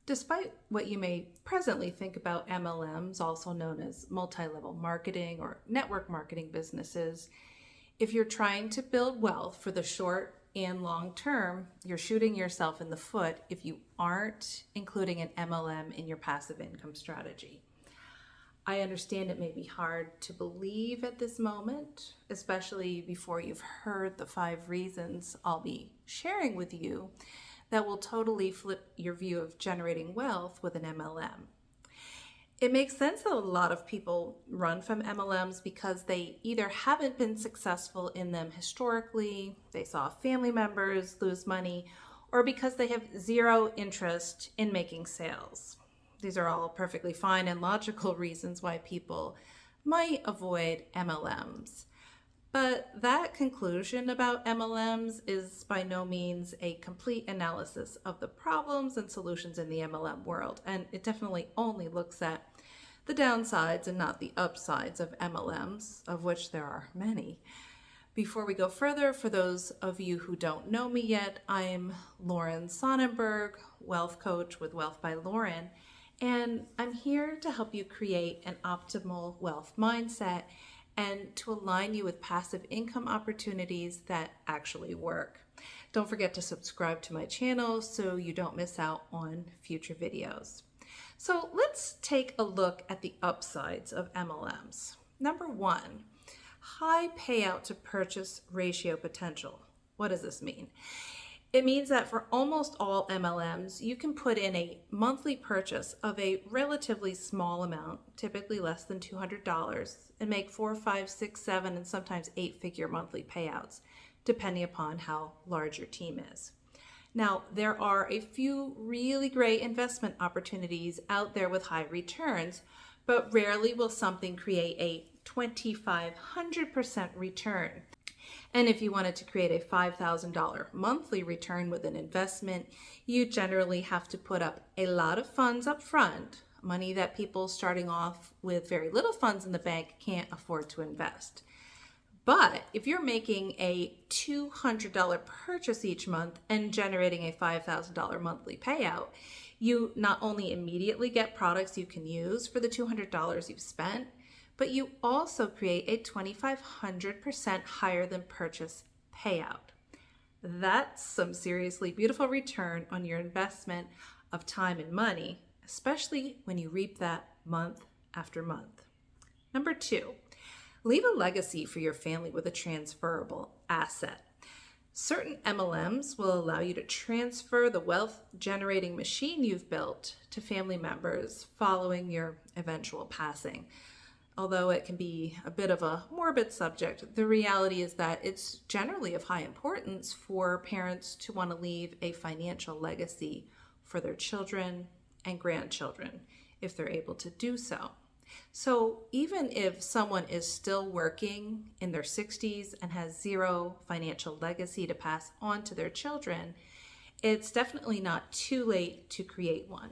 Despite what you may presently think about MLMs, also known as multi-level marketing or network marketing businesses, if you're trying to build wealth for the short and long term, you're shooting yourself in the foot if you aren't including an MLM in your passive income strategy. I understand it may be hard to believe at this moment, especially before you've heard the 5 reasons I'll be sharing with you that will totally flip your view of generating wealth with an MLM. It makes sense that a lot of people run from MLMs because they either haven't been successful in them historically, they saw family members lose money, or because they have zero interest in making sales. These are all perfectly fine and logical reasons why people might avoid MLMs. But that conclusion about MLMs is by no means a complete analysis of the problems and solutions in the MLM world, and it definitely only looks at the downsides and not the upsides of MLMs, of which there are many. Before we go further, for those of you who don't know me yet, I'm Lauren Sonnenberg, wealth coach with Wealth by Lauren, and I'm here to help you create an optimal wealth mindset and to align you with passive income opportunities that actually work. Don't forget to subscribe to my channel so you don't miss out on future videos. So let's take a look at the upsides of MLMs. Number 1, high payout to purchase ratio potential. What does this mean? It means that for almost all MLMs, you can put in a monthly purchase of a relatively small amount, typically less than $200, and make 4, 5, 6, 7, and sometimes 8-figure monthly payouts, depending upon how large your team is. Now, there are a few really great investment opportunities out there with high returns, but rarely will something create a 2,500% return. And if you wanted to create a $5,000 monthly return with an investment, you generally have to put up a lot of funds up front, money that people starting off with very little funds in the bank can't afford to invest. But if you're making a $200 purchase each month and generating a $5,000 monthly payout, you not only immediately get products you can use for the $200 you've spent, but you also create a 2,500% higher than purchase payout. That's some seriously beautiful return on your investment of time and money, especially when you reap that month after month. Number 2, leave a legacy for your family with a transferable asset. Certain MLMs will allow you to transfer the wealth generating machine you've built to family members following your eventual passing. Although it can be a bit of a morbid subject, the reality is that it's generally of high importance for parents to want to leave a financial legacy for their children and grandchildren if they're able to do so. So even if someone is still working in their 60s and has zero financial legacy to pass on to their children, it's definitely not too late to create one.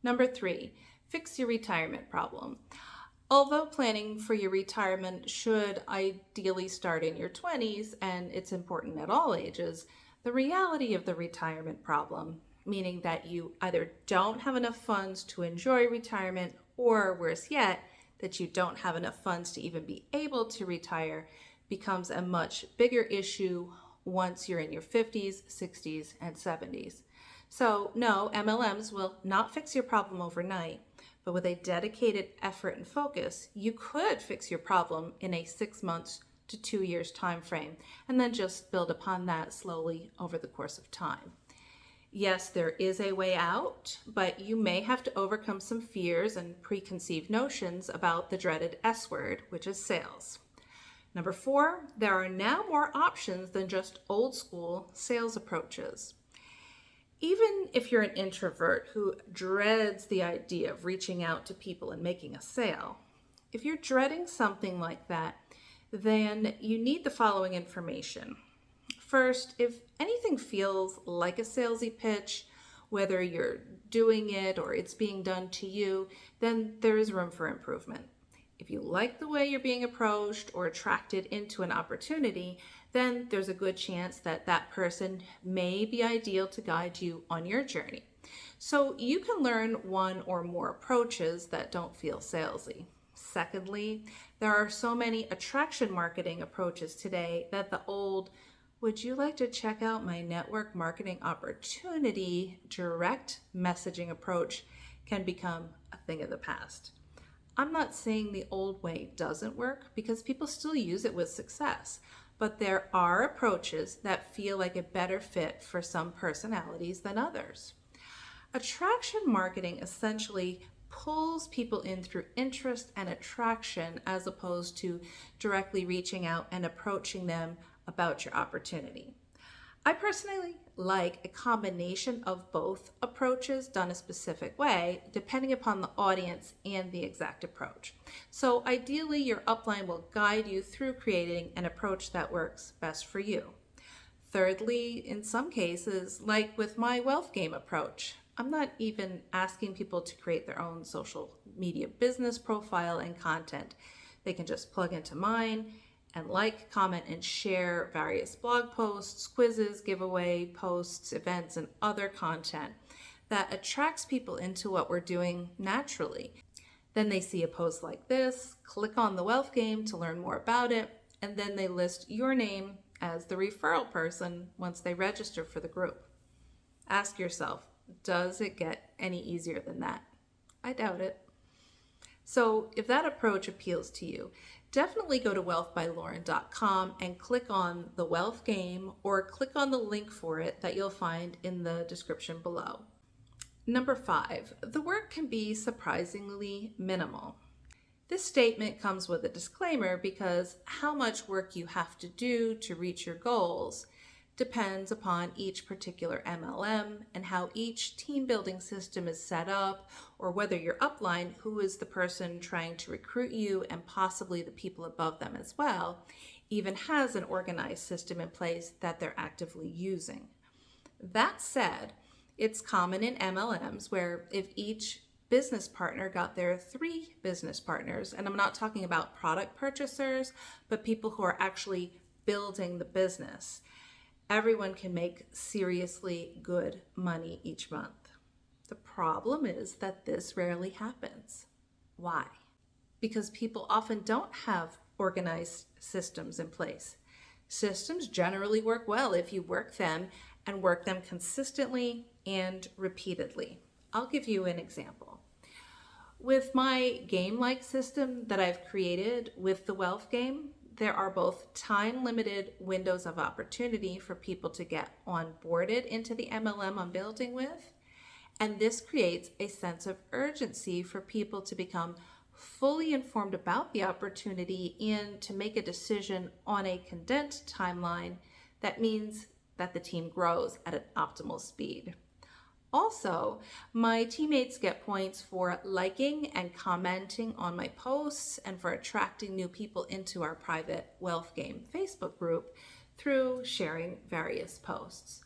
Number 3, fix your retirement problem. Although planning for your retirement should ideally start in your 20s, and it's important at all ages, the reality of the retirement problem, meaning that you either don't have enough funds to enjoy retirement, or worse yet, that you don't have enough funds to even be able to retire, becomes a much bigger issue once you're in your 50s, 60s, and 70s. So no, MLMs will not fix your problem overnight, but with a dedicated effort and focus, you could fix your problem in a 6 months to 2 years time frame, and then just build upon that slowly over the course of time. Yes, there is a way out, but you may have to overcome some fears and preconceived notions about the dreaded S word, which is sales. Number 4, there are now more options than just old school sales approaches. Even if you're an introvert who dreads the idea of reaching out to people and making a sale, if you're dreading something like that, then you need the following information. First, if anything feels like a salesy pitch, whether you're doing it or it's being done to you, then there is room for improvement. If you like the way you're being approached or attracted into an opportunity, then there's a good chance that that person may be ideal to guide you on your journey. So you can learn one or more approaches that don't feel salesy. Secondly, there are so many attraction marketing approaches today that the old, "would you like to check out my network marketing opportunity" direct messaging approach can become a thing of the past. I'm not saying the old way doesn't work, because people still use it with success, but there are approaches that feel like a better fit for some personalities than others. Attraction marketing essentially pulls people in through interest and attraction, as opposed to directly reaching out and approaching them about your opportunity. I personally like a combination of both approaches done a specific way, depending upon the audience and the exact approach. So ideally, your upline will guide you through creating an approach that works best for you. Thirdly, in some cases, like with my wealth game approach, I'm not even asking people to create their own social media business profile and content. They can just plug into mine and like, comment, and share various blog posts, quizzes, giveaway posts, events, and other content that attracts people into what we're doing naturally. Then they see a post like this, click on the wealth game to learn more about it, and then they list your name as the referral person once they register for the group. Ask yourself, does it get any easier than that? I doubt it. So if that approach appeals to you, definitely go to wealthbylauren.com and click on the wealth game, or click on the link for it that you'll find in the description below. Number 5, the work can be surprisingly minimal. This statement comes with a disclaimer, because how much work you have to do to reach your goals depends upon each particular MLM and how each team building system is set up, or whether your upline, who is the person trying to recruit you and possibly the people above them as well, even has an organized system in place that they're actively using. That said, it's common in MLMs where if each business partner got their 3 business partners, and I'm not talking about product purchasers, but people who are actually building the business, everyone can make seriously good money each month. The problem is that this rarely happens. Why? Because people often don't have organized systems in place. Systems generally work well if you work them, and work them consistently and repeatedly. I'll give you an example. With my game-like system that I've created with the wealth game, there are both time-limited windows of opportunity for people to get onboarded into the MLM I'm building with, and this creates a sense of urgency for people to become fully informed about the opportunity and to make a decision on a condensed timeline that means that the team grows at an optimal speed. Also, my teammates get points for liking and commenting on my posts, and for attracting new people into our private wealth game Facebook group through sharing various posts.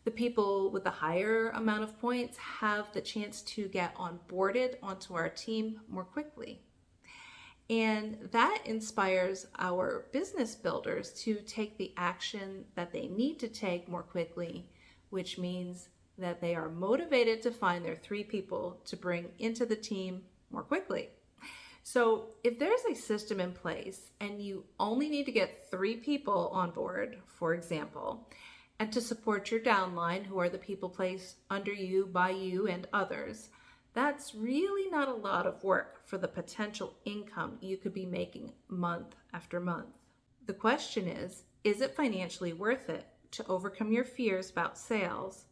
The people with the higher amount of points have the chance to get onboarded onto our team more quickly. And that inspires our business builders to take the action that they need to take more quickly, which means that they are motivated to find their 3 people to bring into the team more quickly. So if there's a system in place and you only need to get 3 people on board, for example, and to support your downline, who are the people placed under you, by you, and others, that's really not a lot of work for the potential income you could be making month after month. The question is it financially worth it to overcome your fears about sales,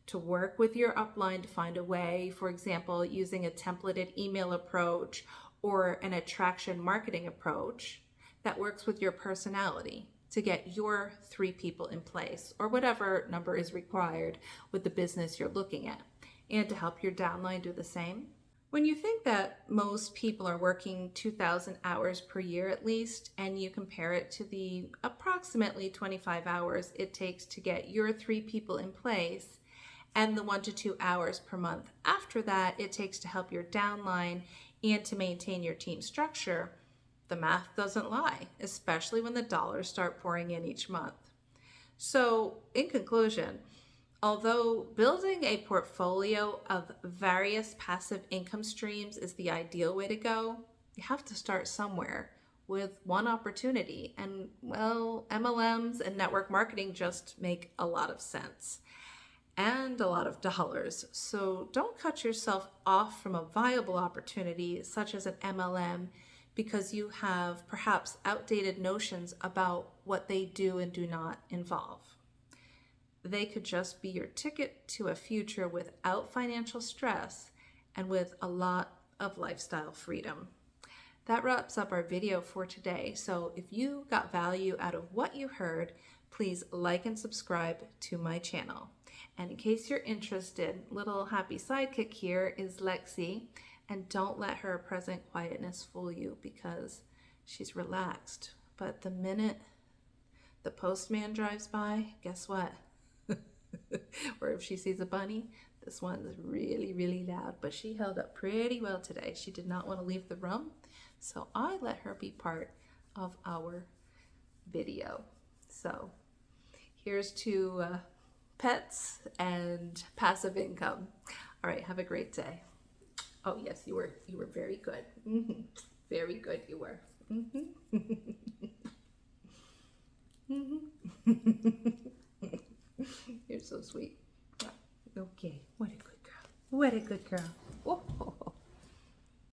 to work with your upline to find a way, for example, using a templated email approach or an attraction marketing approach that works with your personality, to get your 3 people in place, or whatever number is required with the business you're looking at, and to help your downline do the same? When you think that most people are working 2,000 hours per year at least, and you compare it to the approximately 25 hours it takes to get your 3 people in place, and the 1 to 2 hours per month after that it takes to help your downline and to maintain your team structure, the math doesn't lie, especially when the dollars start pouring in each month. So, in conclusion, Although building a portfolio of various passive income streams is the ideal way to go, you have to start somewhere with one opportunity. And well, MLMs and network marketing just make a lot of sense and a lot of dollars. So don't cut yourself off from a viable opportunity such as an MLM because you have perhaps outdated notions about what they do and do not involve. They could just be your ticket to a future without financial stress and with a lot of lifestyle freedom. That wraps up our video for today. So if you got value out of what you heard, please like and subscribe to my channel. And in case you're interested, little happy sidekick here is Lexi. And don't let her present quietness fool you because she's relaxed. But the minute the postman drives by, guess what? Or if she sees a bunny, this one's really, really loud. But she held up pretty well today. She did not want to leave the room. So I let her be part of our video. So here's to pets and passive income. All right, have a great day. Oh yes, you were very good. Mm-hmm. Very good, you were. Mm-hmm. Mm-hmm. You're so sweet. Okay, what a good girl. What a good girl.